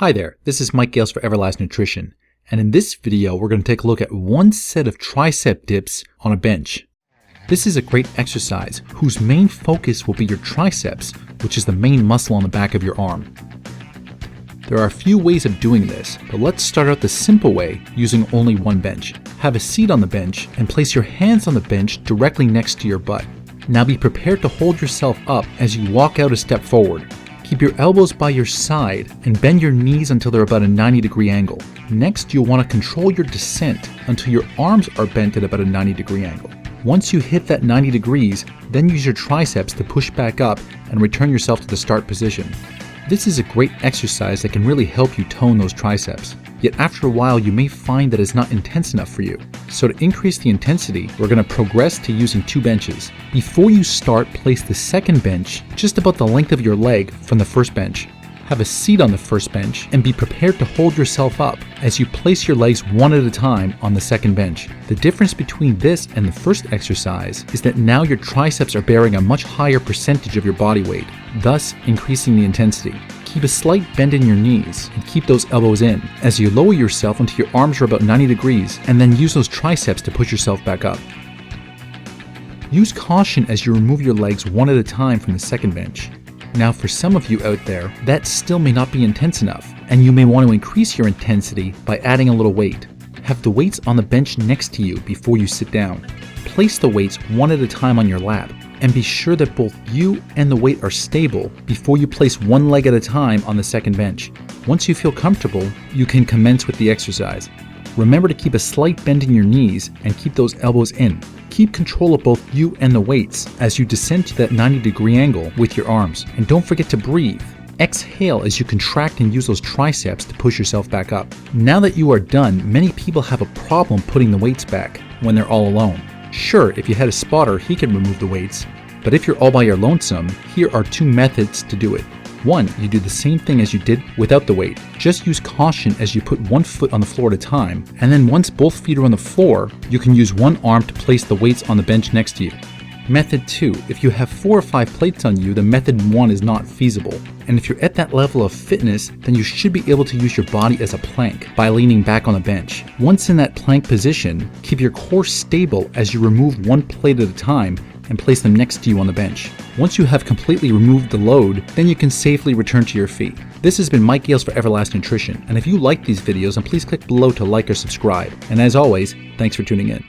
Hi there, this is Mike Gales for Everlast Nutrition, and in this video we're going to take a look at one set of tricep dips on a bench. This is a great exercise whose main focus will be your triceps, which is the main muscle on the back of your arm. There are a few ways of doing this, but let's start out the simple way using only one bench. Have a seat on the bench and place your hands on the bench directly next to your butt. Now be prepared to hold yourself up as you walk out a step forward. Keep your elbows by your side and bend your knees until they're about a 90-degree angle. Next, you'll want to control your descent until your arms are bent at about a 90-degree angle. Once you hit that 90 degrees, then use your triceps to push back up and return yourself to the start position. This is a great exercise that can really help you tone those triceps. Yet after a while, you may find that it's not intense enough for you. So to increase the intensity, we're going to progress to using two benches. Before you start, place the second bench just about the length of your leg from the first bench. Have a seat on the first bench and be prepared to hold yourself up as you place your legs one at a time on the second bench. The difference between this and the first exercise is that now your triceps are bearing a much higher percentage of your body weight, thus increasing the intensity. Keep a slight bend in your knees and keep those elbows in as you lower yourself until your arms are about 90 degrees and then use those triceps to push yourself back up. Use caution as you remove your legs one at a time from the second bench. Now for some of you out there, that still may not be intense enough, and you may want to increase your intensity by adding a little weight. Have the weights on the bench next to you before you sit down. Place the weights one at a time on your lap, and be sure that both you and the weight are stable before you place one leg at a time on the second bench. Once you feel comfortable, you can commence with the exercise. Remember to keep a slight bend in your knees and keep those elbows in. Keep control of both you and the weights as you descend to that 90-degree angle with your arms. And don't forget to breathe. Exhale as you contract and use those triceps to push yourself back up. Now that you are done, many people have a problem putting the weights back when they're all alone. Sure, if you had a spotter, he can remove the weights. But if you're all by your lonesome, here are two methods to do it. One, you do the same thing as you did without the weight. Just use caution as you put one foot on the floor at a time, and then once both feet are on the floor, you can use one arm to place the weights on the bench next to you. Method 2, if you have 4 or 5 plates on you, then method 1 is not feasible. And if you're at that level of fitness, then you should be able to use your body as a plank by leaning back on the bench. Once in that plank position, keep your core stable as you remove one plate at a time and place them next to you on the bench. Once you have completely removed the load, then you can safely return to your feet. This has been Mike Gales for Everlast Nutrition, and if you like these videos, then please click below to like or subscribe. And as always, thanks for tuning in.